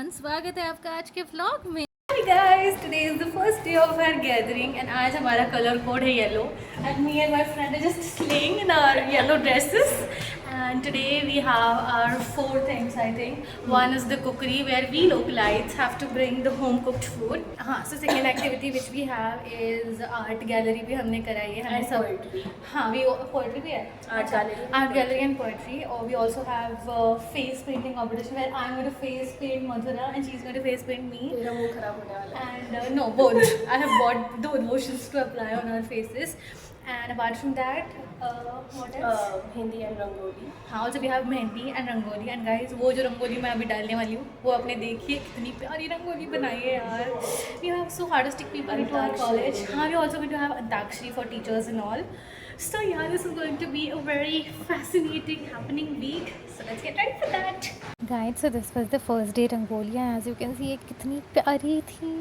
Everyone, स्वागत है आपका आज के व्लॉग में। Hi guys, today is the first day of our gathering and आज हमारा कलर कोड है yellow and me and my friend are just slaying in our yellow dresses and today we have our 4 things I think. One is the cookery where we localites have to bring the home cooked food. हाँ, so second activity which we have is art gallery भी हमने कराई है हमें सब। हाँ, we poetry भी है, art gallery and poetry. Or we also have face painting competition where I'm going to face paint Madhura and she's going to face paint me. तेरा मुंह खराब होने वाला है। And no, both. I have bought the lotions to apply on our faces. And apart from that, what else? Mehndi and rangoli. हाँ, also we have mehndi and rangoli. And guys, वो जो रंगोली मैं अभी डालने वाली हूँ वो आपने देखिए कितनी प्यारी रंगोली बनाई है यार. We have so artistic people into our college. हाँ, we also going to have Antakshari for teachers and all. So yeah, this is going to be a very fascinating happening week. So let's get ready for that. Guys, so this was the first day rangoli and as you can see ये कितनी प्यारी थी.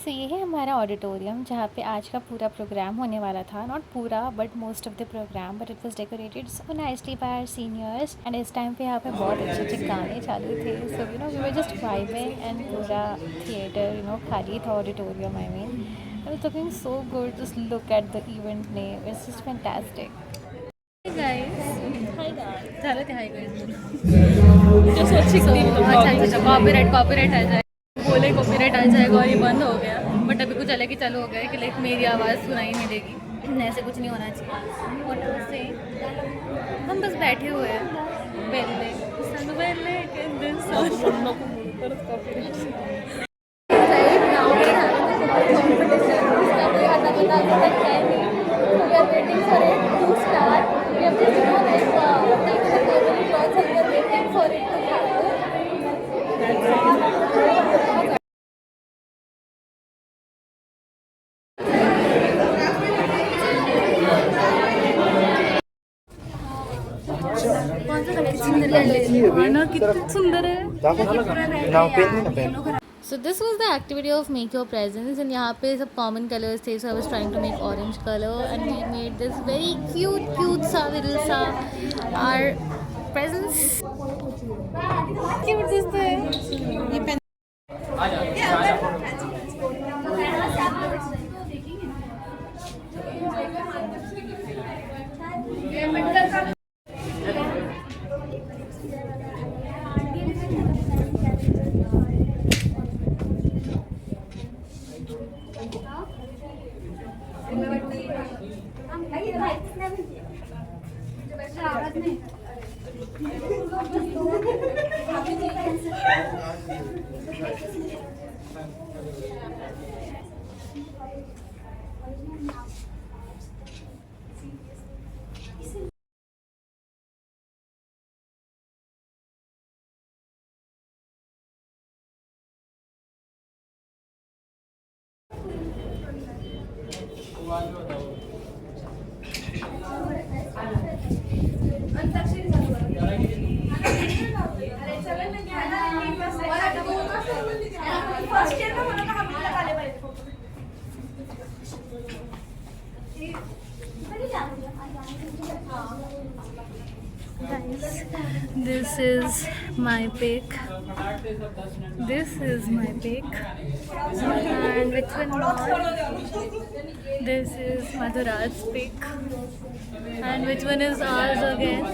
So ये है हमारा auditorium जहाँ पे आज का पूरा प्रोग्राम होने वाला था. नॉट पूरा but most of the programme, but it was decorated so nicely by our seniors. And इस टाइम पे यहाँ पे बहुत अच्छे अच्छे गाने चालू थे. So you know we were just vibing and पूरा थिएटर यू नो खाली था, auditorium I mean. It was looking so good. Just look at the event name. It's just fantastic. Hey guys. Hi guys. चलो hi guys. Just watching the अच्छा copyright आ जाए. बोले copyright आ जाएगा और ये बंद हो गया. बट अभी कुछ अलग ही चालू हो गया है कि लाइक मेरी आवाज़ सुनाई नहीं देगी. ऐसे कुछ नहीं होना चाहिए. और से हम बस बैठे हुए हैं पहले सन पहले के दिन सन सुंदर है. So this was the activity of make your presents and यहाँ पे सब common colors थे. So I was trying to make orange color and we made this very cute सा little सा our presents. Cute this है. Guys, this is my pic. This is my pic. And which one more? This is Madhuraj's pic. And which one is ours again?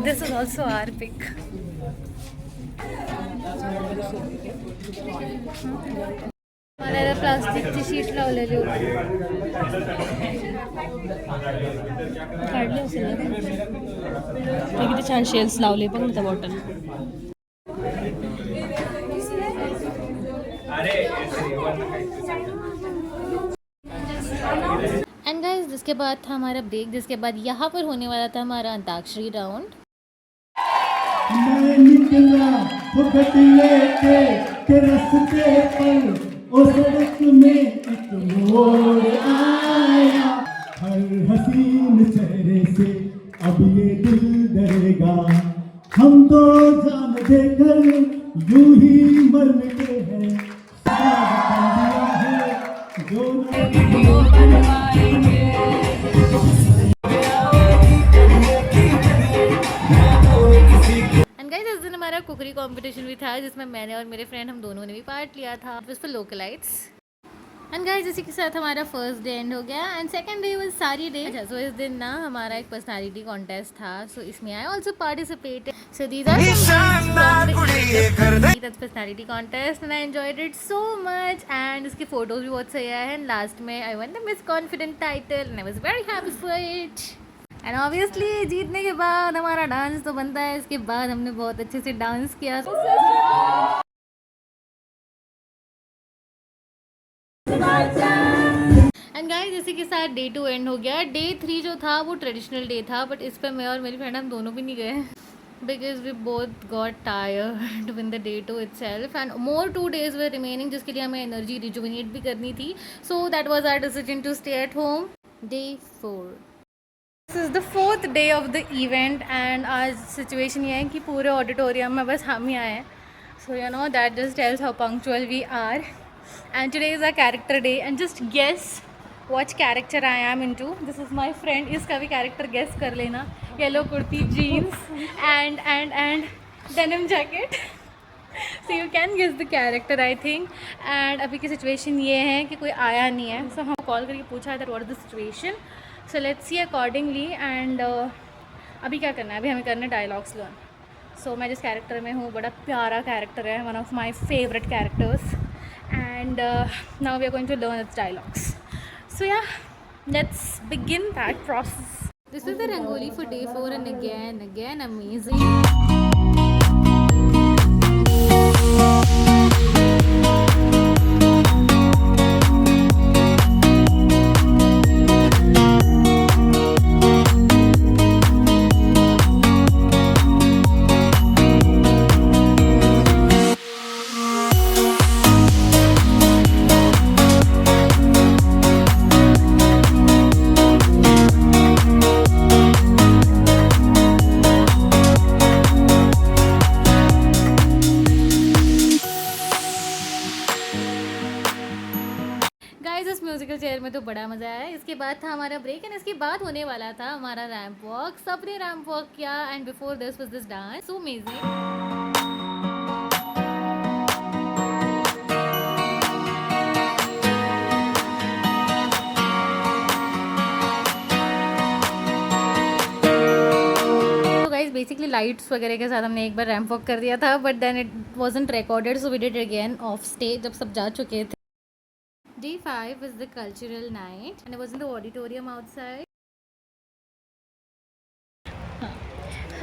This is also our pic. मला प्लास्टिकची sheet लावलेली होती. काढले असेल ना. किती छान शेल्स लावले बघ ना त्या बॉटल. एंड गाइस जिसके बाद था हमारा ब्रेक, जिसके बाद यहाँ पर होने वाला था हमारा अंताक्षरी राउंड. मैं निकला वो गठिले के रास्ते पर, ओ सड़क में एक मोड़ आया. हर हसीन चेहरे से अब ये दिल डरेगा. हम तो जान देकर यूं ही मर मिटे हैं. कुकरी कंपटीशन भी था जिसमें मैंने और मेरे फ्रेंड हम दोनों ने भी पार्ट लिया था। It was for localites. And guys इसी के साथ हमारा फर्स्ट डे एंड हो गया एंड सेकंड डे वाज सारी डे। अच्छा सो इस दिन ना हमारा एक पर्सनालिटी कॉन्टेस्ट था, सो इसमें I also participated. So these are personality contest and I enjoyed it so much and इसके फोटोज भी बहुत सही आए हैं। लास्ट में I won the Miss Confident title and I was very happy for it. And obviously जीतने के बाद हमारा डांस तो बनता है, इसके बाद हमने बहुत अच्छे से डांस किया। एंड गाइस इसी के साथ डे 2 एंड हो गया। डे 3 जो था वो ट्रेडिशनल डे था, बट इस पर मैं और मेरी फ्रेंड हम दोनों भी नहीं गए because we both got tired win the day 2 itself and more 2 days were remaining जिसके लिए हमें एनर्जी रिजुविनेट भी करनी थी। So that was our decision to stay at home. Day 4 this is the 4th day of the event and आज situation ये है कि पूरे ऑडिटोरियम में बस हम ही आए हैं। So you know that just tells how punctual we are and today is a character day and just guess which character I am into. This is my friend, इसका भी कैरेक्टर गेस कर लेना। Yellow kurti, jeans and denim jacket. So you can guess the character I think. And अभी की situation ये है कि कोई आया नहीं है, सो हम कॉल करके पूछा है that what is the situation. So let's see accordingly and अभी क्या करना है, अभी हमें करना डायलॉग्स लर्न। सो मैं जिस कैरेक्टर में हूँ बड़ा प्यारा कैरेक्टर है, one of my favourite characters and now we are going to learn its dialogues. So yeah, let's begin that process. This is the Rangoli for day 4 and again amazing. Guys इस musical chair में तो बड़ा मज़ा आया। इसके बाद था हमारा ब्रेक एंड इसके बाद होने वाला था हमारा रैंप वॉक। सबने रैंप वॉक किया and before this was this dance so amazing. Basically lights वगैरह के साथ हमने एक बार रैंप वॉक कर दिया था but then it wasn't recorded so we did again off stage जब सब जा चुके थे। Day 5 was the cultural night and I was in the auditorium outside.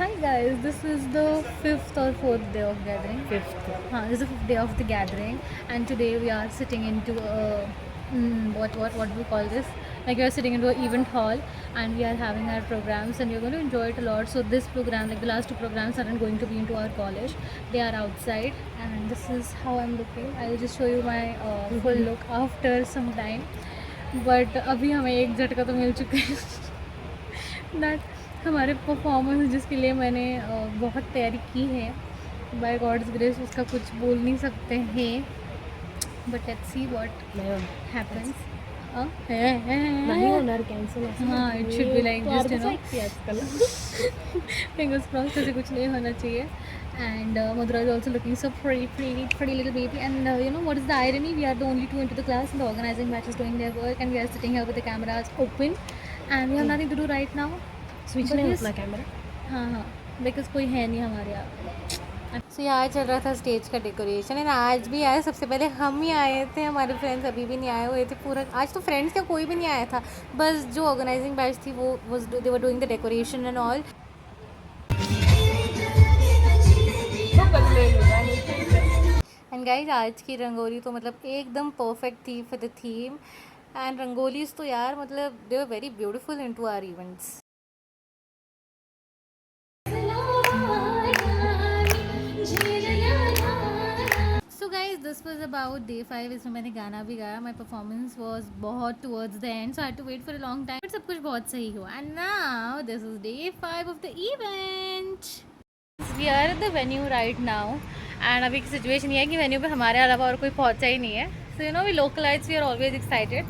Hi guys, this is the 5th or 4th day of gathering. 5th. This is the 5th day of the gathering and today we are sitting into a what do we call this? Like we are sitting into an event hall and we are having our programs and we are going to enjoy it a lot. So this program, like the last 2 programs, aren't going to be into our college. They are outside and this is how I'm looking. I'll just show you my full look after some time. But अभी हमें एक झटका तो मिल चुका है that हमारे performance जिसके लिए मैंने बहुत तैयारी की है बाय गॉड्स ग्रेस उसका कुछ बोल नहीं सकते हैं but let's see what happens. नहीं होना कैंसिल। हाँ it should be like just you know fingers crossed, ऐसे कुछ नहीं होना चाहिए। And Madhura is also looking so pretty little baby. And you know what is the irony? We are the only 2 into the class, and the organizing batch is doing their work, and we are sitting here with the cameras open, and we have nothing to do right now. Switch नहीं अपना camera. हाँ because कोई है नहीं हमारे यहाँ। सो यहाँ चल रहा था स्टेज का डेकोरेशन एंड आज भी आए, सबसे पहले हम ही आए थे, हमारे फ्रेंड्स अभी भी नहीं आए हुए थे पूरा। आज तो फ्रेंड्स का कोई भी नहीं आया था, बस जो ऑर्गेनाइजिंग बैच थी वो they were doing the decoration and all. And guys आज की रंगोली तो मतलब एकदम परफेक्ट थी for the theme and rangolis तो यार मतलब they were very beautiful into our events. So guys this was about day 5। इसमें मैंने गाना भी गाया। माई परफॉर्मेंस वॉज बहुत towards the end, so I had to wait for a long time, but सब कुछ बहुत सही हुआ। And now this is day 5 of the event. We are at the venue right now and अभी की situation ये है कि वेन्यू पे हमारे अलावा और कोई पहुंचा ही नहीं है। So you know we localites we are always excited.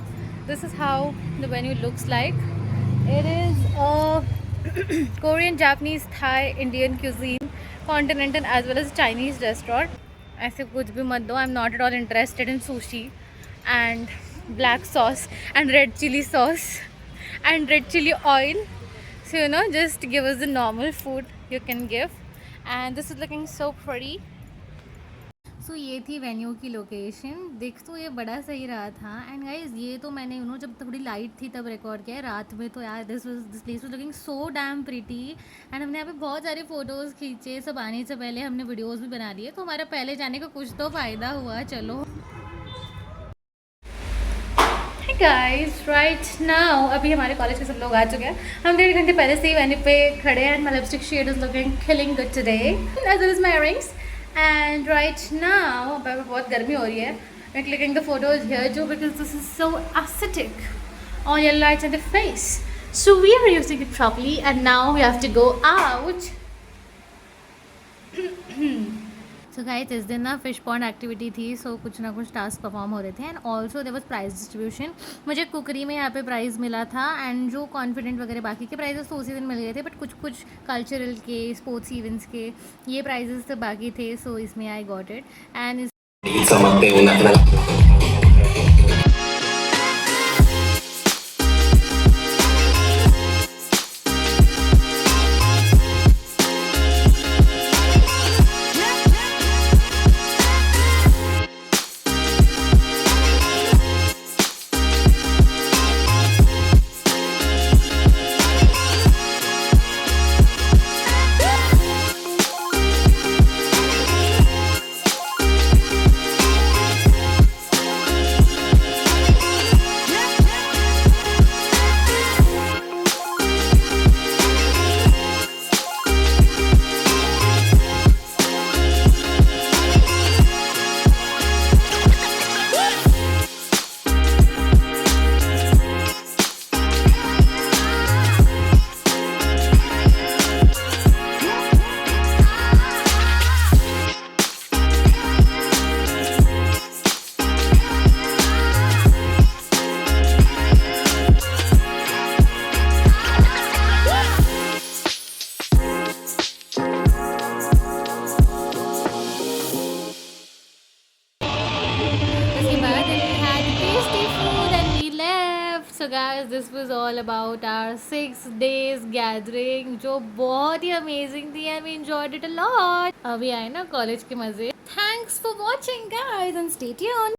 This is how the venue looks like. It is Korean, Japanese, Thai, Indian cuisine continental as well as Chinese restaurant. ऐसे कुछ भी मत दो. I am not at all interested in sushi and black sauce and red chilli sauce and red chili oil. So you know, just give us the normal food you can give. And this is looking so pretty. So ये थी venue की location. दिख तो ये बड़ा सही रहा था. एंड गाइज ये तो मैंने जब थोड़ी लाइट थी तब रिकॉर्ड किया है. रात में तो यार this place was looking so damn pretty. And हमने यहाँ पे बहुत सारे फ़ोटोज़ खींचे. सब आने से पहले हमने वीडियोज़ भी बना लिए, तो हमारा पहले जाने का कुछ तो फ़ायदा हुआ. चलो गाइस, राइट नाउ अभी हमारे कॉलेज के सब लोग आ चुके हैं. हम 1.5 घंटे पहले से ही वेन्यू पे खड़े हैं. My lipstick shade is looking killing good today as well as my earrings. And right now बहुत गर्मी हो रही है. I am clicking the photos here too because this is so aesthetic on your lights and the face. So we are using it properly and now we have to go out. So guys, इस दिन ना fish pond activity थी. सो कुछ ना कुछ task perform हो रहे थे. And also there was prize distribution. मुझे कुकरी में यहाँ पे प्राइज़ मिला था. एंड जो कॉन्फिडेंट वगैरह बाकी के प्राइजेस तो उसी दिन मिल गए थे. बट कुछ कुछ कल्चरल के, स्पोर्ट्स इवेंट्स के ये प्राइजेस तो बाकी थे. सो इसमें I got it. And so guys, this was all about our 6 days gathering जो बहुत ही amazing थी and we enjoyed it a lot. अभी आए ना कॉलेज के मज़े. Thanks for watching guys and stay tuned.